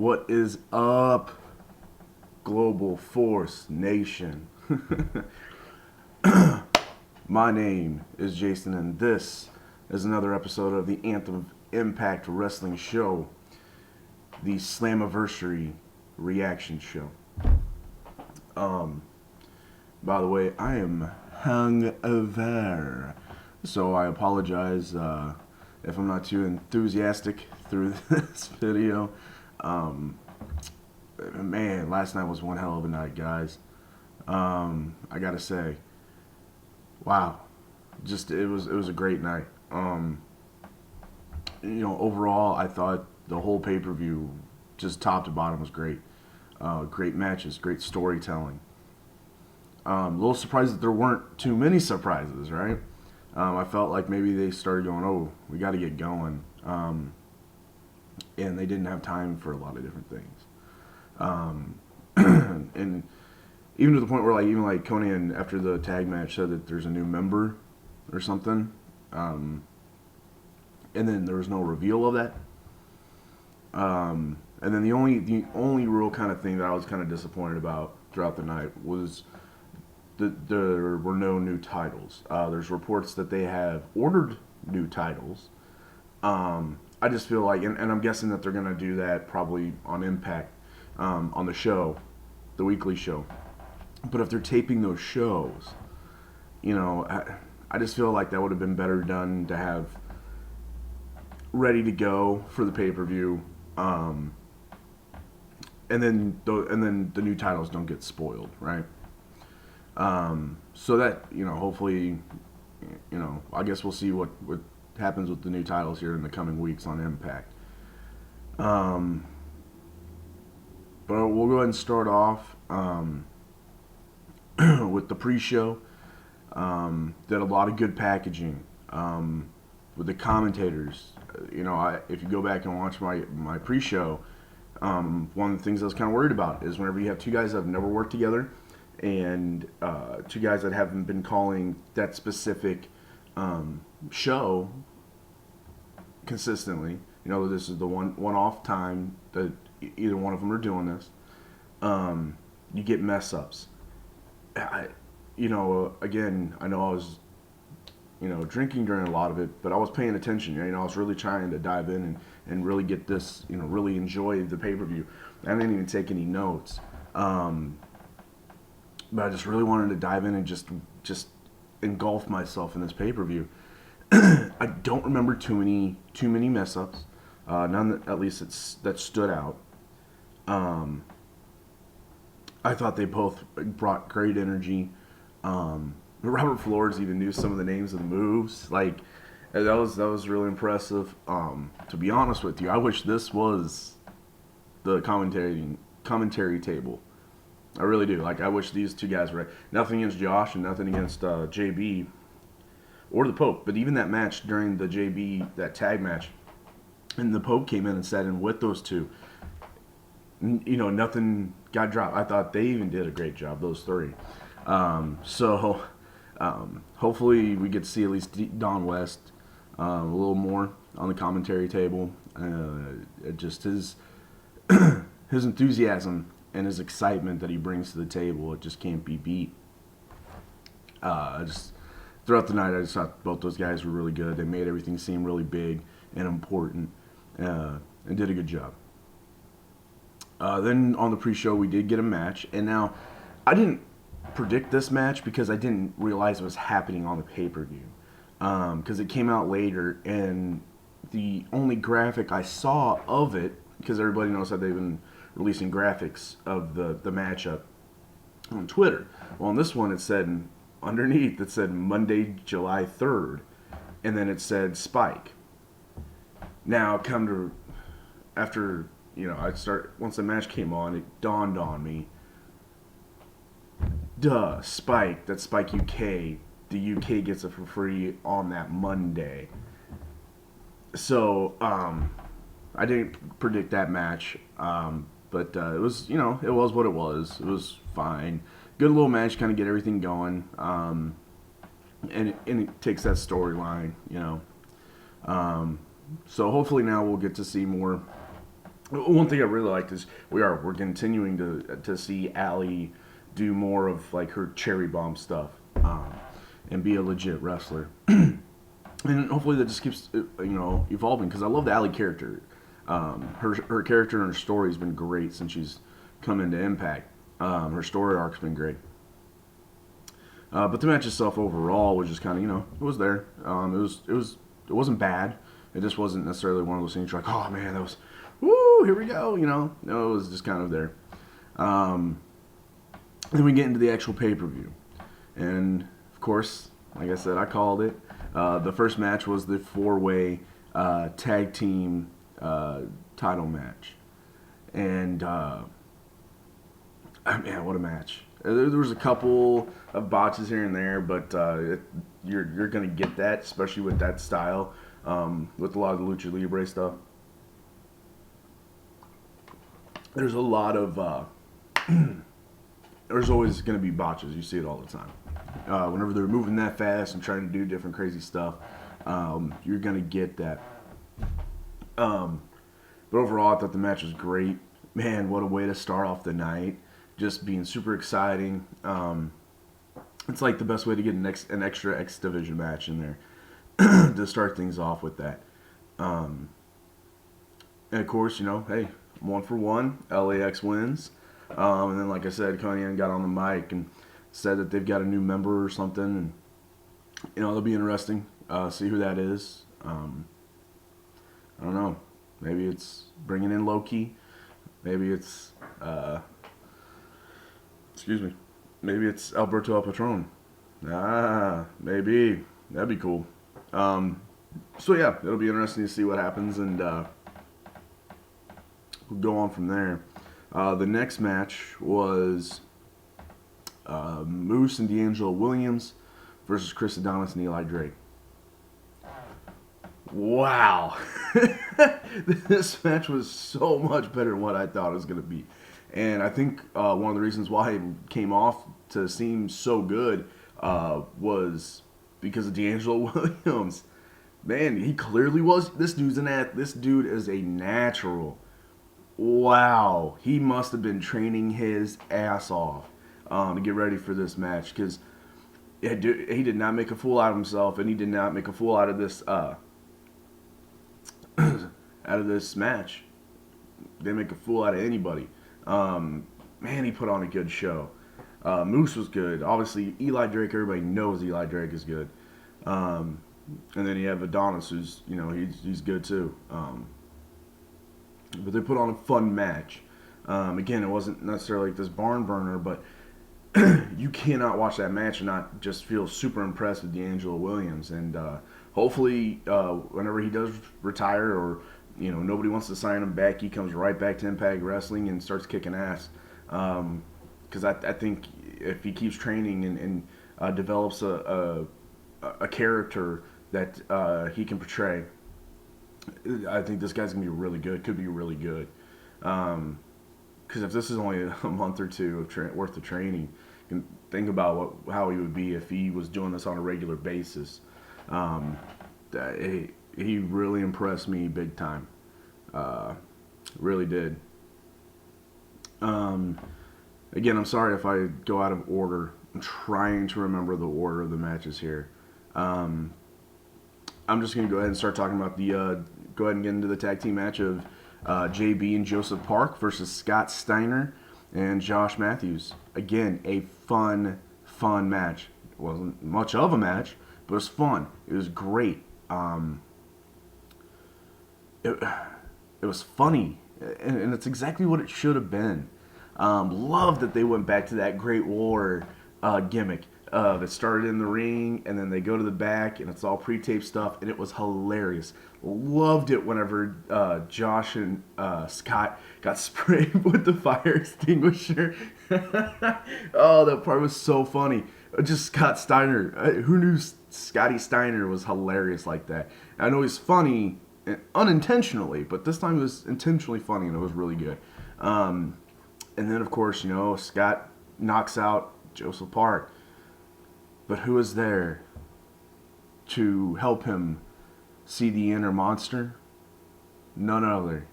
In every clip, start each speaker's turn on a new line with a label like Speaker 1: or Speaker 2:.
Speaker 1: What is up, Global Force Nation? My name is Jason, and this is another episode of the Anthem of Impact Wrestling Show, the Slammiversary reaction show. By the way, I am hungover, so I apologize if I'm not too enthusiastic through this video. Man, last night was one hell of a night, guys. I gotta say, wow, just it was a great night. Overall, I thought the whole pay-per-view, just top to bottom, was great. Great matches, great storytelling. A little surprised that there weren't too many surprises, right? I felt like maybe they started going, oh, we got to get going. And they didn't have time for a lot of different things. And even to the point where, even Conan, after the tag match, said that there's a new member or something. And then there was no reveal of that. And then the only real kind of thing that I was kind of disappointed about throughout the night was that there were no new titles. There's reports that they have ordered new titles. I just feel like, and I'm guessing that they're going to do that probably on Impact, on the show, the weekly show. But if they're taping those shows, I just feel like that would have been better done to have ready to go for the pay-per-view. And then the new titles don't get spoiled, right? So that, hopefully, I guess we'll see what happens with the new titles here in the coming weeks on Impact. But we'll go ahead and start off with the pre-show. Did a lot of good packaging with the commentators. If you go back and watch my pre-show, one of the things I was kind of worried about is whenever you have two guys that have never worked together and two guys that haven't been calling that specific show consistently, this is the one-off time that either one of them are doing this, you get mess ups. Again, I know I was drinking during a lot of it, but I was paying attention. I was really trying to dive in and really get this, really enjoy the pay-per-view. I didn't even take any notes, but I just really wanted to dive in and just engulf myself in this pay-per-view. I don't remember too many mess ups, none that at least that stood out. I thought they both brought great energy. Robert Flores even knew some of the names of the moves. That was really impressive. To be honest with you, I wish this was the commentary table. I really do. I wish these two guys were. Nothing against Josh and nothing against JB or the Pope, but even that match during the JB, that tag match, and the Pope came in and sat in with those two. Nothing got dropped. I thought they even did a great job, those three. Hopefully we get to see at least Don West a little more on the commentary table. Just his enthusiasm and his excitement that he brings to the table, it just can't be beat. Throughout the night, I just thought both those guys were really good. They made everything seem really big and important, and did a good job. Then on the pre-show, we did get a match, and now I didn't predict this match because I didn't realize it was happening on the pay-per-view, because it came out later, and the only graphic I saw of it, because everybody knows that they've been releasing graphics of the matchup on Twitter. Well, on this one, it said underneath, it said Monday, July 3rd, and then it said Spike. Now, once the match came on, it dawned on me, Spike, that's Spike UK. The UK gets it for free on that Monday. So, I didn't predict that match, but it was, it was what it was. It was fine. Good little match, kind of get everything going, and it takes that storyline, So hopefully now we'll get to see more One thing I really liked is we're continuing to see Allie do more of like her cherry bomb stuff, and be a legit wrestler. And hopefully that just keeps evolving because I love the Allie character. Her character and her story has been great since she's come into Impact. Her story arc's been great. But the match itself overall was just kind of it was there. It wasn't bad. It just wasn't necessarily one of those things you're like, oh man, that was woo, here we go. No, it was just kind of there. Then we get into the actual pay per view, and of course, like I said, I called it. The first match was the 4-way tag team title match, and man, what a match! There was a couple of botches here and there, but you're gonna get that, especially with that style, with a lot of the lucha libre stuff. There's a lot of there's always going to be botches. You see it all the time. Whenever they're moving that fast and trying to do different crazy stuff, you're going to get that. But overall, I thought the match was great. Man, what a way to start off the night. Just being super exciting. It's like the best way to get an extra X Division match in there to start things off with that. And of course, hey, 1-for-1, LAX wins. And then, like I said, Konnan got on the mic and said that they've got a new member or something. And, it'll be interesting. See who that is. I don't know. Maybe it's bringing in Loki. Maybe it's, maybe it's Alberto El Patron. Maybe. That'd be cool. So, yeah, it'll be interesting to see what happens. And we'll go on from there. The next match was Moose and D'Angelo Williams versus Chris Adonis and Eli Drake. Wow. This match was so much better than what I thought it was going to be. And I think one of the reasons why it came off to seem so good was because of D'Angelo Williams. Man, he clearly was. This dude is a natural. Wow, he must have been training his ass off to get ready for this match because he did not make a fool out of himself, and he did not make a fool out of this match. They make a fool out of anybody. Man, he put on a good show. Moose was good. Obviously, Eli Drake. Everybody knows Eli Drake is good. And then you have Adonis, who's he's good too. But they put on a fun match. Again, it wasn't necessarily like this barn burner, but you cannot watch that match and not just feel super impressed with D'Angelo Williams. And hopefully, whenever he does retire or nobody wants to sign him back, he comes right back to Impact Wrestling and starts kicking ass. Because I think if he keeps training and develops a character that he can portray, I think this guy's gonna be really good. Could be really good. Because if this is only a month or two of worth of training, you can think about how he would be if he was doing this on a regular basis. He really impressed me big time. Really did. Again, I'm sorry if I go out of order. I'm trying to remember the order of the matches here. I'm just going to go ahead and start talking about go ahead and get into the tag team match of JB and Joseph Park versus Scott Steiner and Josh Matthews. Again, a fun match. It wasn't much of a match, but it was fun. It was great. It was funny, and it's exactly what it should have been. Love that they went back to that Great War gimmick. That started in the ring, and then they go to the back, and it's all pre-taped stuff, and it was hilarious. Loved it whenever Josh and Scott got sprayed with the fire extinguisher. Oh, that part was so funny. Just Scott Steiner. Who knew Scotty Steiner was hilarious like that? I know he's funny unintentionally, but this time it was intentionally funny, and it was really good. And then, of course, Scott knocks out Joseph Park. But who is there to help him see the inner monster? None other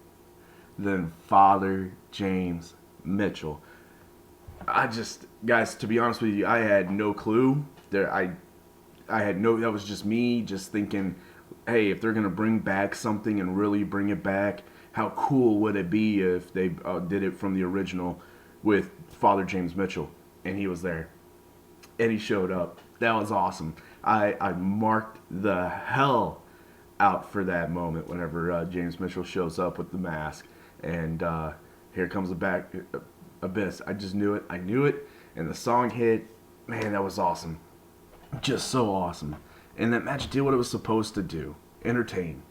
Speaker 1: than Father James Mitchell. Guys, to be honest with you, I had no clue. That was just me just thinking, hey, if they're going to bring back something and really bring it back, how cool would it be if they did it from the original with Father James Mitchell? And he was there. And he showed up. That was awesome. I marked the hell out for that moment whenever James Mitchell shows up with the mask. And here comes the back abyss. I just knew it. I knew it. And the song hit. Man, that was awesome. Just so awesome. And that match did what it was supposed to do. Entertain.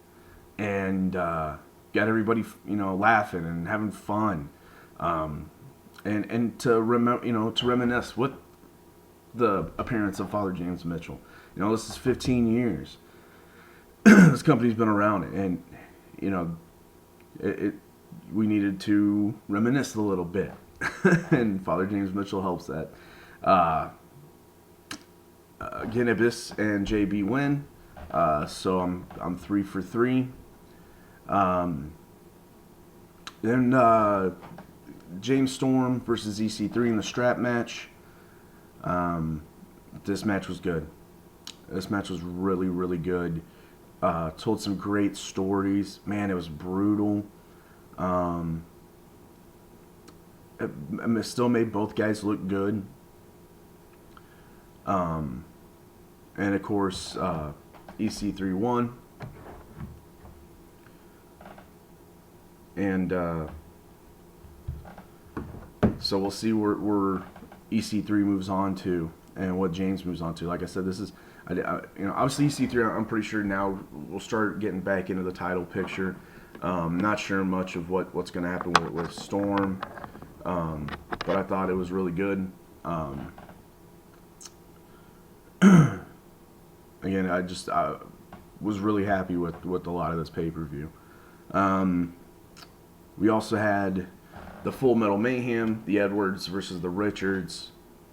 Speaker 1: And got everybody, laughing and having fun. And to reminisce with the appearance of Father James Mitchell. This is 15 years. This company's been around, and we needed to reminisce a little bit, and Father James Mitchell helps that. Again, Abyss and JB win, so I'm 3 for 3. Then James Storm versus EC3 in the strap match. This match was good. This match was really, really good. Told some great stories. Man, it was brutal. It still made both guys look good. And of course, EC3 won. And so we'll see where EC3 moves on to and what James moves on to. Like I said, this is, obviously EC3, I'm pretty sure now we'll start getting back into the title picture. Not sure much of what's going to happen with Storm, but I thought it was really good. Again, I was really happy with a lot of this pay-per-view. We also had the Full Metal Mayhem, the Edwards versus the Richards.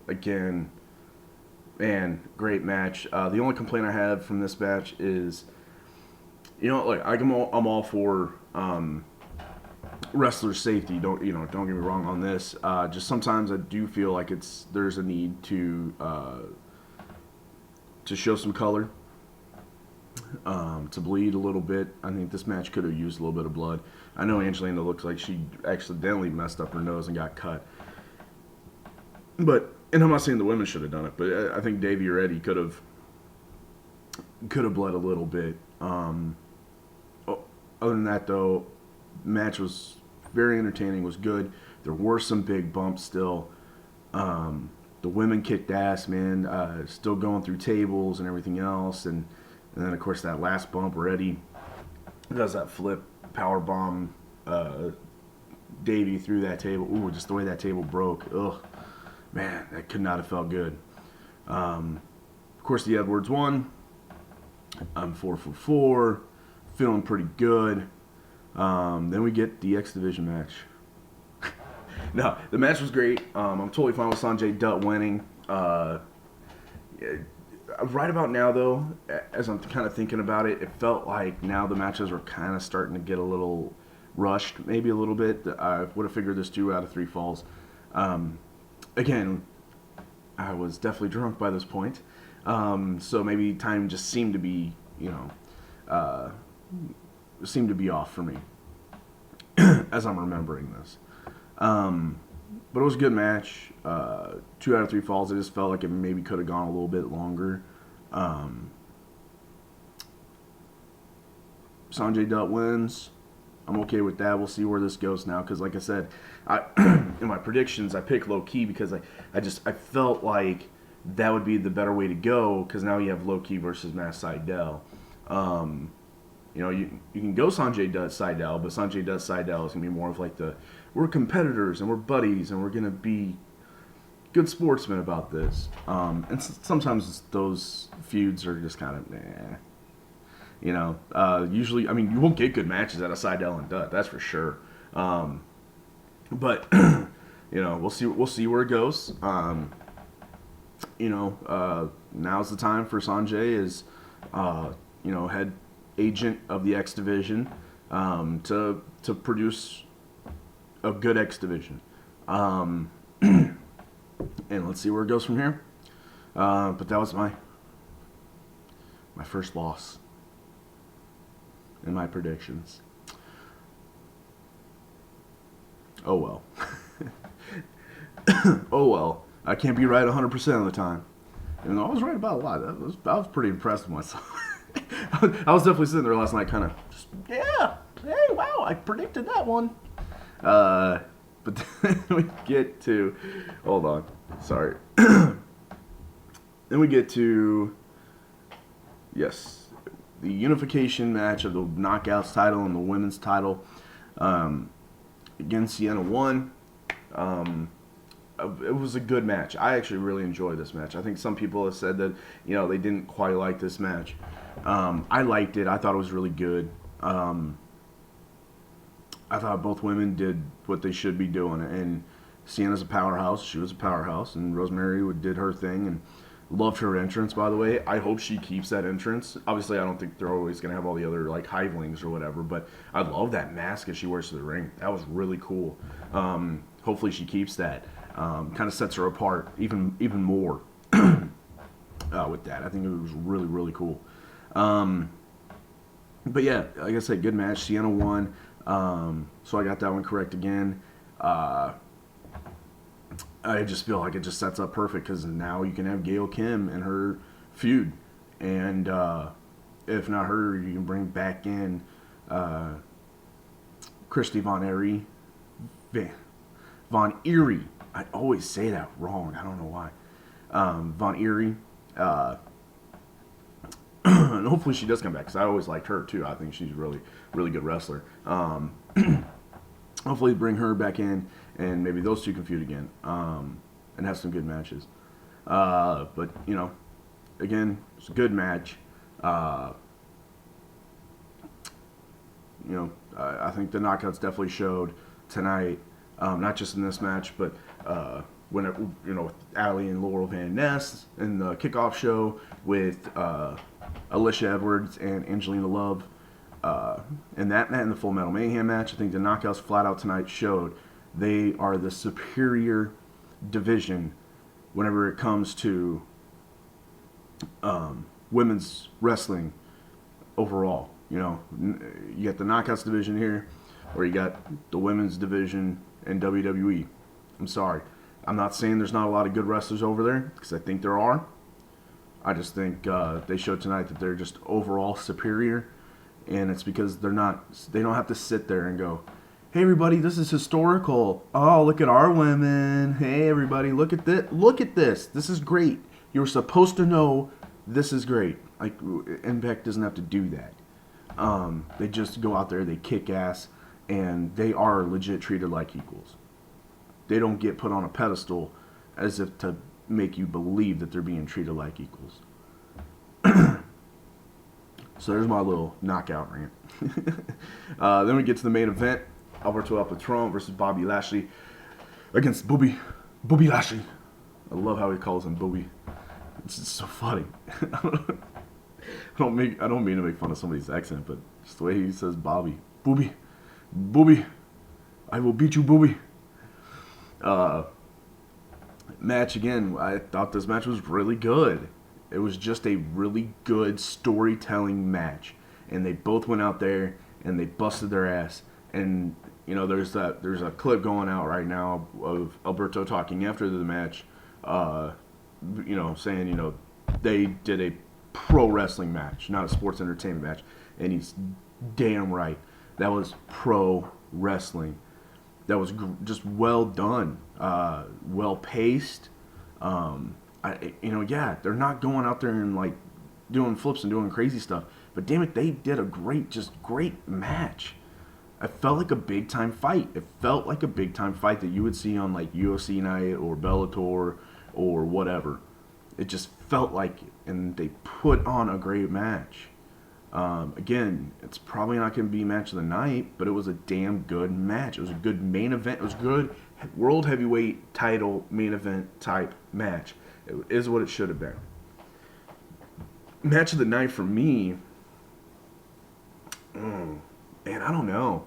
Speaker 1: Again, man, great match. The only complaint I have from this match is, I'm all for wrestler safety. Don't get me wrong on this. Just sometimes I do feel like there's a need to show some color, to bleed a little bit. I think this match could have used a little bit of blood. I know Angelina looks like she accidentally messed up her nose and got cut. And I'm not saying the women should have done it, but I think Davey or Eddie could have bled a little bit. Other than that, though, match was very entertaining, was good. There were some big bumps still. The women kicked ass, man. Still going through tables and everything else. And then, of course, that last bump where Eddie does that flip power bomb Davey through that table. Ooh, just the way that table broke. Ugh. Man, that could not have felt good. Of course, the Edwards won. I'm 4 for 4. Feeling pretty good. Then we get the X Division match. No, the match was great. I'm totally fine with Sanjay Dutt winning. Right about now, though, as I'm kind of thinking about it, it felt like now the matches were kind of starting to get a little rushed, maybe a little bit. I would have figured this 2 out of 3 falls. Again, I was definitely drunk by this point, so maybe time just seemed to be, seemed to be off for me as I'm remembering this. But it was a good match. 2 out of 3 falls. I just felt like it maybe could have gone a little bit longer. Sanjay Dutt wins. I'm okay with that. We'll see where this goes now, because like I said, in my predictions, I picked low key because I felt like that would be the better way to go, because now you have low key versus Matt Sydal. You can go Sanjay Dutt Sydal, but Sanjay Dutt Sydal is gonna be more of like we're competitors and we're buddies and we're gonna be good sportsmen about this. And sometimes those feuds are just kind of usually, you won't get good matches out of Sydal and Dutt, that's for sure. But we'll see where it goes. Now's the time for Sanjay as head agent of the X Division to produce a good X division. And let's see where it goes from here. But that was my first loss in my predictions. Oh well. Oh well. I can't be right 100% of the time. And I was right about a lot. I was pretty impressed with myself. I was definitely sitting there last night, kind of just, yeah, hey, wow, I predicted that one. But then we get to, hold on, sorry. Then we get to, yes, the unification match of the Knockouts title and the women's title. Again, Sienna won. It was a good match. I actually really enjoyed this match. I think some people have said that, they didn't quite like this match. I liked it. I thought it was really good. I thought both women did what they should be doing. And Sienna's a powerhouse. She was a powerhouse. And Rosemary did her thing and loved her entrance, by the way. I hope she keeps that entrance. Obviously, I don't think they're always going to have all the other, hivelings or whatever. But I love that mask that she wears to the ring. That was really cool. Hopefully she keeps that. Kind of sets her apart even more with that. I think it was really, really cool. But yeah, like I said, good match. Sienna won. So I got that one correct again. I just feel like it just sets up perfect because now you can have Gail Kim and her feud. And if not her, you can bring back in Christy Von Eerie. Von Eerie. I always say that wrong. I don't know why. Von Eerie. And hopefully she does come back because I always liked her too. I think she's a really, really good wrestler. Hopefully bring her back in and maybe those two can feud again and have some good matches. But, again, it's a good match. I think the knockouts definitely showed tonight, not just in this match, but when it, with Allie and Laurel Van Ness in the kickoff show with Alicia Edwards and Angelina Love. In that match, in the Full Metal Mayhem match, I think the knockouts flat out tonight showed they are the superior division whenever it comes to women's wrestling overall. You got the knockouts division here, or you got the women's division in WWE. I'm sorry. I'm not saying there's not a lot of good wrestlers over there, because I think there are. I just think they showed tonight that they're just overall superior. And it's because they don't have to sit there and go, hey everybody, this is historical. Oh, look at our women. Hey everybody, look at this. Look at this. This is great. You're supposed to know this is great. Impact doesn't have to do that. They just go out there, they kick ass, and they are legit treated like equals. They don't get put on a pedestal as if to make you believe that they're being treated like equals. So there's my little knockout rant. Then we get to the main event. Alberto El Patron versus Bobby Lashley against Bobby Lashley. I love how he calls him Bobby. It's just so funny. I don't mean to make fun of somebody's accent, but just the way he says Bobby. Bobby. I will beat you, Bobby. Match again. I thought this match was really good. It was just a really good storytelling match, and they both went out there and they busted their ass. And there's a clip going out right now of Alberto talking after the match, saying they did a pro wrestling match, not a sports entertainment match, and he's damn right. That was pro wrestling. That was just well done, well paced. They're not going out there and doing flips and doing crazy stuff. But damn it, they did a great match. It felt like a big time fight. It felt like a big time fight that you would see on UFC night or Bellator or whatever. It just felt like it, and they put on a great match. Again, it's probably not going to be match of the night, but it was a damn good match. It was a good main event. It was a good world heavyweight title main event type match. It is what it should have been. Match of the night for me, man, I don't know.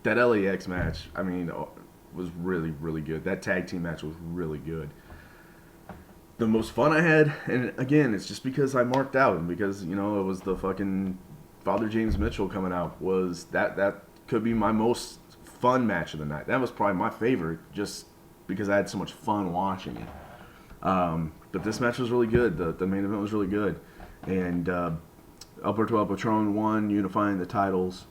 Speaker 1: that LAX match, I mean, was really, really good. That tag team match was really good. The most fun I had, and again, it's just because I marked out and because, you know, it was the fucking Father James Mitchell coming out, was that could be my most fun match of the night. That was probably my favorite just because I had so much fun watching it. But this match was really good. The main event was really good. And Alberto El Patron won, unifying the titles.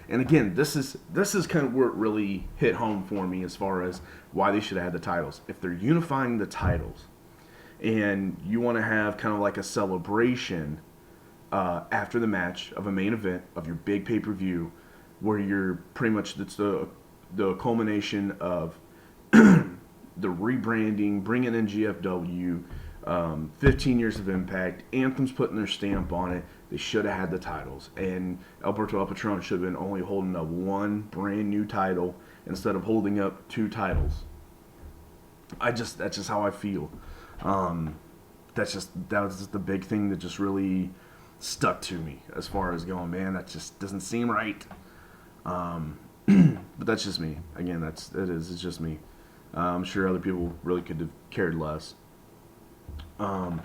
Speaker 1: And again, this is kind of where it really hit home for me as far as why they should have had the titles. If they're unifying the titles and you want to have kind of like a celebration after the match of a main event of your big pay-per-view where you're pretty much, it's the culmination of the rebranding, bringing in GFW, 15 years of Impact, Anthem's putting their stamp on it. They should have had the titles, and Alberto El Patron should have been only holding up one brand new title instead of holding up two titles. That's just how I feel. That was just the big thing that just really stuck to me as far as going, man, that just doesn't seem right. But that's just me. Again, it's just me. I'm sure other people really could have cared less. But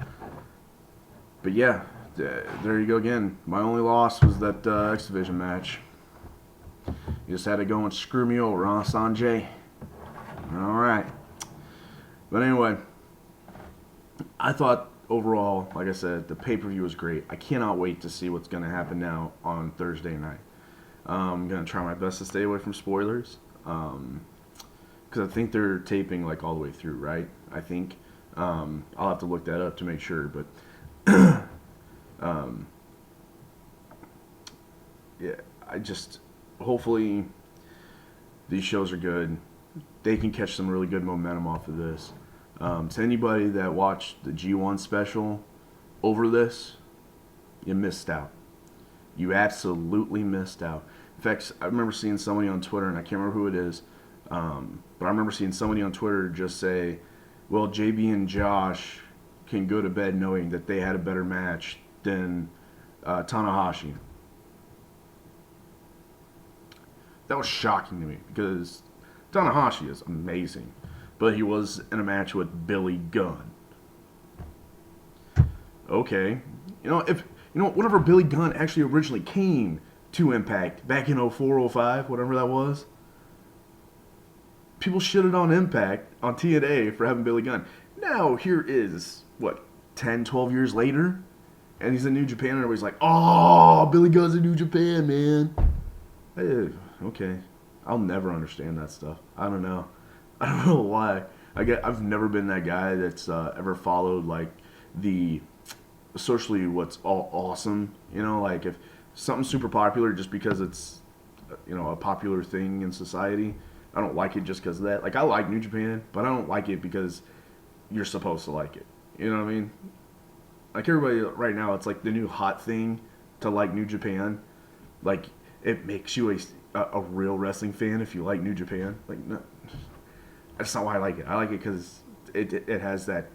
Speaker 1: yeah, there you go again. My only loss was that X Division match. You just had to go and screw me over, huh, Sanjay? Alright. But anyway, I thought overall, like I said, the pay-per-view was great. I cannot wait to see what's going to happen now on Thursday night. I'm going to try my best to stay away from spoilers. Because I think they're taping like all the way through, right? I think. I'll have to look that up to make sure, but yeah, hopefully these shows are good. They can catch some really good momentum off of this. To anybody that watched the G1 special over this, you missed out. You absolutely missed out. In fact, I remember seeing somebody on Twitter, and I can't remember who it is, but I remember seeing somebody on Twitter just say, well, JB and Josh can go to bed knowing that they had a better match than Tanahashi. That was shocking to me because Tanahashi is amazing, but he was in a match with Billy Gunn. Okay, whenever Billy Gunn actually originally came to Impact back in 04, 05, whatever that was, people shitted on Impact, on TNA, for having Billy Gunn. Now, here is, 10, 12 years later? And he's in New Japan, and everybody's like, oh, Billy Gunn's in New Japan, man. Hey, okay. I'll never understand that stuff. I don't know. I don't know why. I've never been that guy that's ever followed, like, the socially what's all awesome. Like, if something's super popular just because it's, a popular thing in society, I don't like it just because of that. Like, I like New Japan, but I don't like it because you're supposed to like it. You know what I mean? Like, everybody right now, it's like the new hot thing to like New Japan. Like, it makes you a real wrestling fan if you like New Japan. Like, no, that's not why I like it. I like it because it has that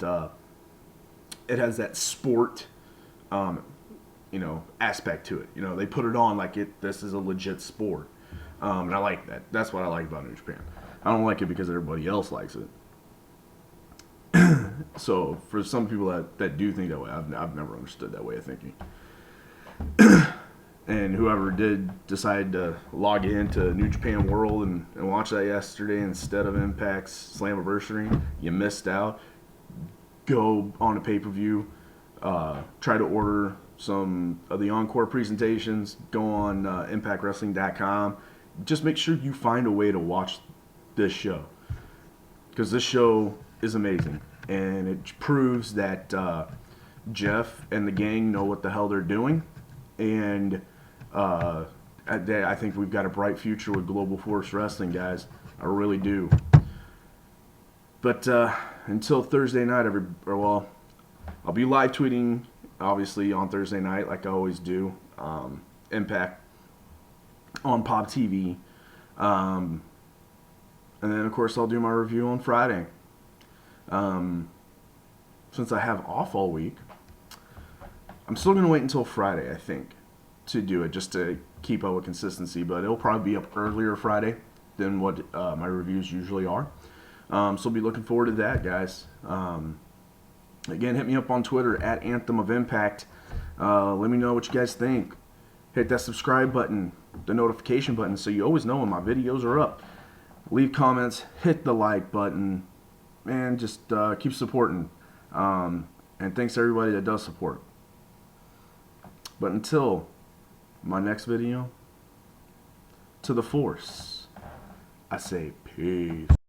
Speaker 1: sport, aspect to it. They put it on like this is a legit sport. And I like that. That's what I like about New Japan. I don't like it because everybody else likes it. So for some people that do think that way, I've never understood that way of thinking. And whoever did decide to log into New Japan World and watch that yesterday instead of Impact's Slammiversary, you missed out. Go on a pay-per-view. Try to order some of the encore presentations. Go on ImpactWrestling.com. Just make sure you find a way to watch this show, because this show is amazing, and it proves that Jeff and the gang know what the hell they're doing, and I think we've got a bright future with Global Force Wrestling, guys. I really do. But until Thursday night, I'll be live tweeting, obviously, on Thursday night, like I always do. Impact on Pop TV. And then, of course, I'll do my review on Friday. Since I have off all week, I'm still going to wait until Friday, I think, to do it, just to keep up with consistency, but it'll probably be up earlier Friday than what my reviews usually are. So be looking forward to that, guys. Again, hit me up on Twitter at Anthem of Impact. Let me know what you guys think. Hit that subscribe button, the notification button, so you always know when my videos are up. Leave comments, hit the like button, and just keep supporting. And thanks to everybody that does support. But until my next video, to the Force, I say peace.